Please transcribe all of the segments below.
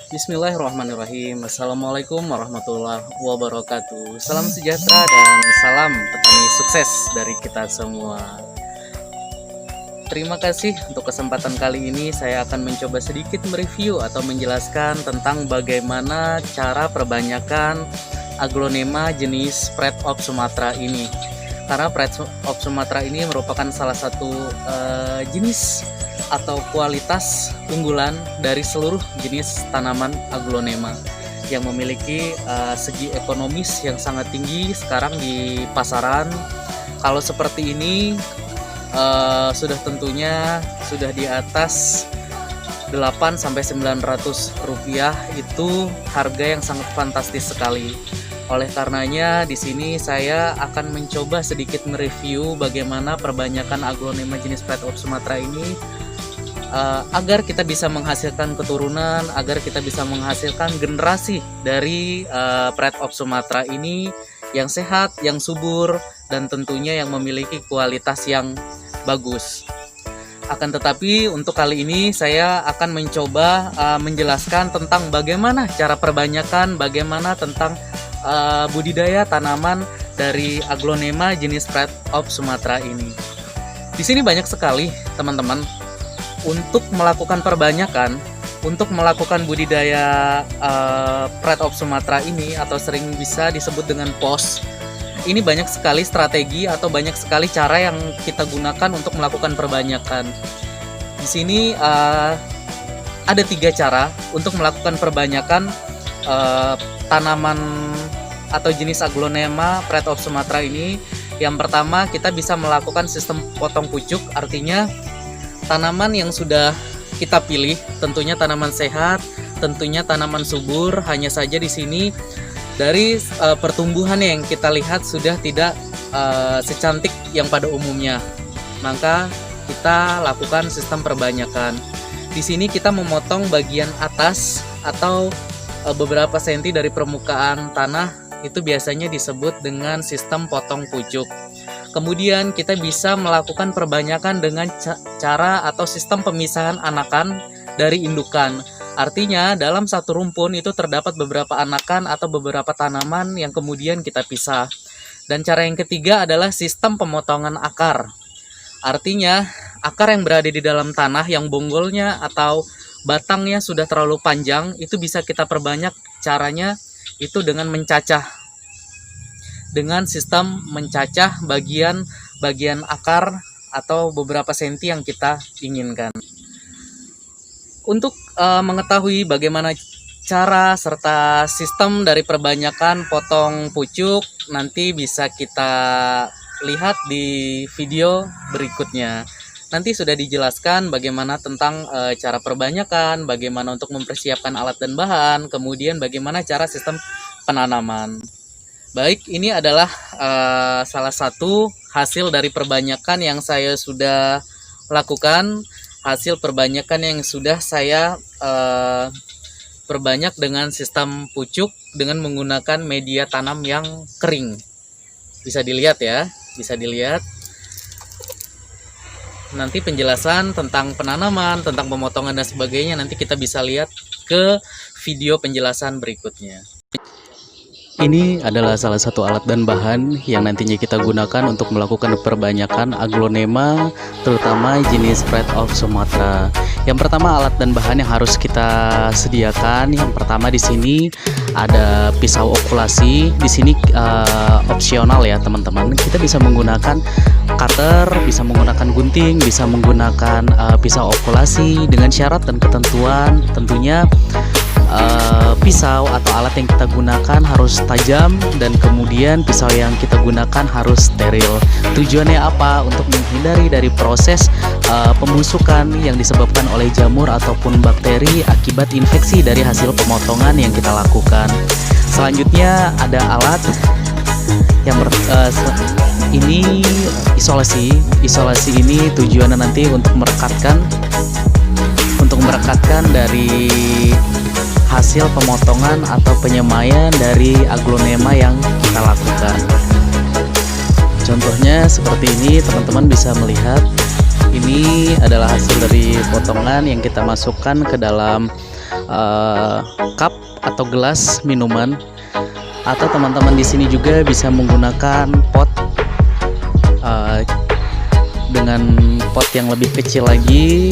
Bismillahirrahmanirrahim. Assalamualaikum warahmatullahi wabarakatuh. Salam sejahtera dan salam petani sukses dari kita semua. Terima kasih untuk kesempatan kali ini. Saya akan mencoba sedikit mereview atau menjelaskan tentang bagaimana cara perbanyakan aglonema jenis Pride of Sumatra ini. Karena Pride of Sumatra ini merupakan salah satu jenis atau kualitas unggulan dari seluruh jenis tanaman aglonema yang memiliki segi ekonomis yang sangat tinggi sekarang di pasaran. Kalau seperti ini sudah tentunya sudah di atas 800-900 rupiah, itu harga yang sangat fantastis sekali. Oleh karenanya di sini saya akan mencoba sedikit mereview bagaimana perbanyakan aglonema jenis Pride of Sumatra ini agar kita bisa menghasilkan keturunan, agar kita bisa menghasilkan generasi dari Pride of Sumatra ini yang sehat, yang subur, dan tentunya yang memiliki kualitas yang bagus. Akan tetapi untuk kali ini saya akan mencoba menjelaskan tentang bagaimana cara perbanyakan, bagaimana tentang budidaya tanaman dari aglonema jenis Pride of Sumatra ini. Di sini banyak sekali teman-teman untuk melakukan perbanyakan, untuk melakukan budidaya Pride of Sumatra ini, atau sering bisa disebut dengan POS. Ini banyak sekali strategi atau banyak sekali cara yang kita gunakan untuk melakukan perbanyakan. Di sini ada 3 cara untuk melakukan perbanyakan tanaman atau jenis aglonema Pride of Sumatra ini. Yang pertama, kita bisa melakukan sistem potong pucuk, artinya tanaman yang sudah kita pilih tentunya tanaman sehat, tentunya tanaman subur. Hanya saja di sini dari pertumbuhan yang kita lihat sudah tidak secantik yang pada umumnya, maka kita lakukan sistem perbanyakan. Di sini kita memotong bagian atas atau beberapa senti dari permukaan tanah, itu biasanya disebut dengan sistem potong pucuk. Kemudian kita bisa melakukan perbanyakan dengan cara atau sistem pemisahan anakan dari indukan. Artinya dalam satu rumpun itu terdapat beberapa anakan atau beberapa tanaman yang kemudian kita pisah. Dan cara yang ketiga adalah sistem pemotongan akar. Artinya akar yang berada di dalam tanah yang bonggolnya atau batangnya sudah terlalu panjang, itu bisa kita perbanyak. Caranya itu dengan mencacah, dengan sistem mencacah bagian akar atau beberapa senti yang kita inginkan. Untuk mengetahui bagaimana cara serta sistem dari perbanyakan potong pucuk, nanti bisa kita lihat di video berikutnya. Nanti sudah dijelaskan bagaimana tentang cara perbanyakan, bagaimana untuk mempersiapkan alat dan bahan, kemudian bagaimana cara sistem penanaman. Baik, ini adalah salah satu hasil dari perbanyakan yang saya sudah lakukan, hasil perbanyakan yang sudah saya perbanyak dengan sistem pucuk dengan menggunakan media tanam yang kering. Bisa dilihat ya, bisa dilihat. Nanti penjelasan tentang penanaman, tentang pemotongan dan sebagainya nanti kita bisa lihat ke video penjelasan berikutnya. Ini adalah salah satu alat dan bahan yang nantinya kita gunakan untuk melakukan perbanyakan aglonema, terutama jenis Pride of Sumatra. Yang pertama, alat dan bahan yang harus kita sediakan. Yang pertama di sini ada pisau okulasi. Di sini opsional ya teman-teman. Kita bisa menggunakan cutter, bisa menggunakan gunting, bisa menggunakan pisau okulasi dengan syarat dan ketentuan. Tentunya pisau atau alat yang kita gunakan harus tajam, dan kemudian pisau yang kita gunakan harus steril. Tujuannya apa? Untuk menghindari dari proses pembusukan yang disebabkan oleh jamur ataupun bakteri akibat infeksi dari hasil pemotongan yang kita lakukan. Selanjutnya ada alat yang ini isolasi. Isolasi ini tujuannya nanti untuk merekatkan dari hasil pemotongan atau penyemaian dari aglonema yang kita lakukan. Contohnya seperti ini, teman-teman bisa melihat ini adalah hasil dari potongan yang kita masukkan ke dalam cup atau gelas minuman, atau teman-teman di sini juga bisa menggunakan pot dengan pot yang lebih kecil lagi.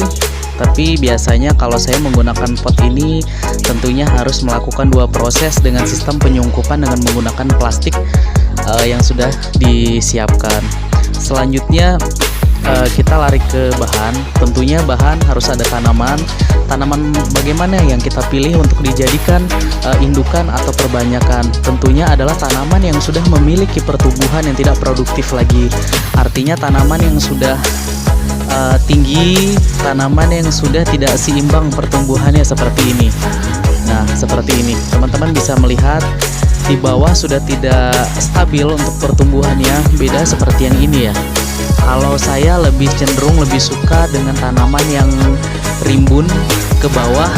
Tapi biasanya kalau saya menggunakan pot ini tentunya harus melakukan dua proses dengan sistem penyungkupan dengan menggunakan plastik yang sudah disiapkan. Selanjutnya kita lari ke bahan. Tentunya bahan harus ada tanaman. Tanaman bagaimana yang kita pilih untuk dijadikan indukan atau perbanyakan? Tentunya adalah tanaman yang sudah memiliki pertumbuhan yang tidak produktif lagi. Artinya tanaman yang sudah tinggi, tanaman yang sudah tidak seimbang pertumbuhannya seperti ini. Nah, seperti ini. Teman-teman bisa melihat di bawah sudah tidak stabil untuk pertumbuhannya, beda seperti yang ini ya. Kalau saya lebih cenderung lebih suka dengan tanaman yang rimbun ke bawah.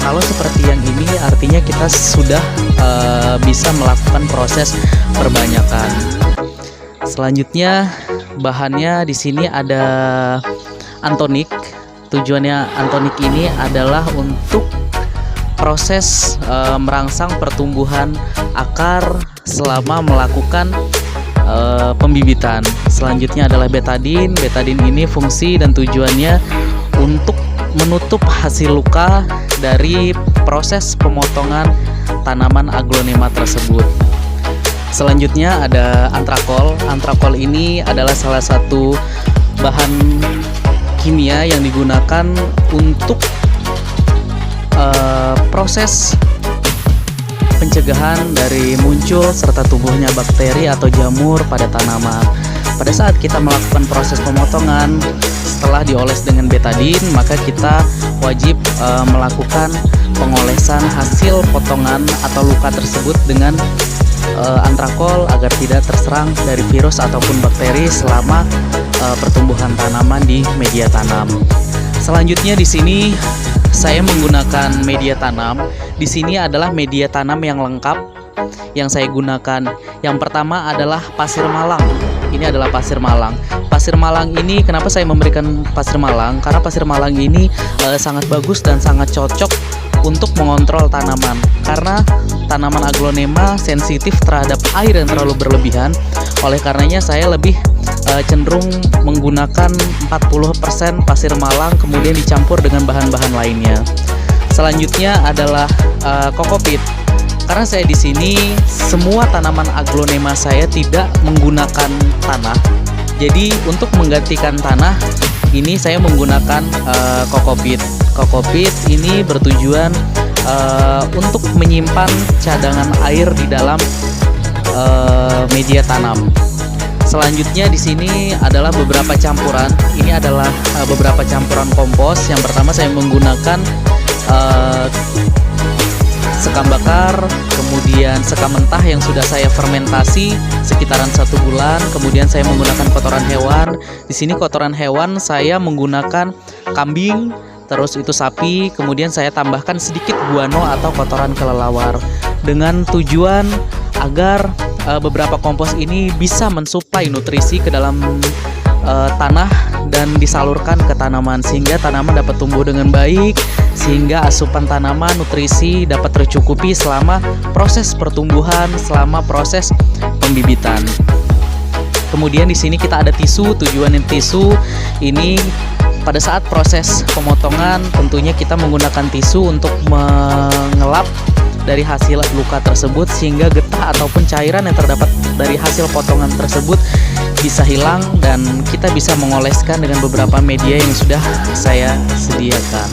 Kalau seperti yang ini artinya kita sudah bisa melakukan proses perbanyakan. Selanjutnya bahannya di sini ada antonik. Tujuannya antonik ini adalah untuk proses merangsang pertumbuhan akar selama melakukan pembibitan. Selanjutnya adalah betadin. Betadin ini fungsi dan tujuannya untuk menutup hasil luka dari proses pemotongan tanaman aglonema tersebut. Selanjutnya ada antrakol. Antrakol ini adalah salah satu bahan kimia yang digunakan untuk proses pencegahan dari muncul serta tumbuhnya bakteri atau jamur pada tanaman. Pada saat kita melakukan proses pemotongan, setelah dioles dengan betadin, maka kita wajib melakukan pengolesan hasil potongan atau luka tersebut dengan antrakol agar tidak terserang dari virus ataupun bakteri selama pertumbuhan tanaman di media tanam. Selanjutnya di sini saya menggunakan media tanam. Di sini adalah media tanam yang lengkap yang saya gunakan. Yang pertama adalah pasir malang. Ini adalah pasir malang. Pasir malang ini kenapa saya memberikan pasir malang? Karena pasir malang ini sangat bagus dan sangat cocok untuk mengontrol tanaman. Karena tanaman aglonema sensitif terhadap air yang terlalu berlebihan. Oleh karenanya saya lebih cenderung menggunakan 40% pasir malang kemudian dicampur dengan bahan-bahan lainnya. Selanjutnya adalah kokopit. Karena saya di sini semua tanaman aglonema saya tidak menggunakan tanah. Jadi untuk menggantikan tanah ini saya menggunakan kokopit. Kokopit ini bertujuan untuk menyimpan cadangan air di dalam media tanam. Selanjutnya di sini adalah beberapa campuran. Ini adalah beberapa campuran kompos. Yang pertama saya menggunakan sekam bakar, kemudian sekam mentah yang sudah saya fermentasi sekitaran 1 bulan. Kemudian saya menggunakan kotoran hewan. Di sini kotoran hewan saya menggunakan kambing, terus itu sapi. Kemudian saya tambahkan sedikit guano atau kotoran kelelawar dengan tujuan agar beberapa kompos ini bisa mensuplai nutrisi ke dalam tanah dan disalurkan ke tanaman sehingga tanaman dapat tumbuh dengan baik, sehingga asupan tanaman nutrisi dapat tercukupi selama proses pertumbuhan, selama proses pembibitan. Kemudian di sini kita ada tisu. Tujuan tisu ini pada saat proses pemotongan tentunya kita menggunakan tisu untuk mengelap dari hasil luka tersebut sehingga getah ataupun cairan yang terdapat dari hasil potongan tersebut bisa hilang dan kita bisa mengoleskan dengan beberapa media yang sudah saya sediakan.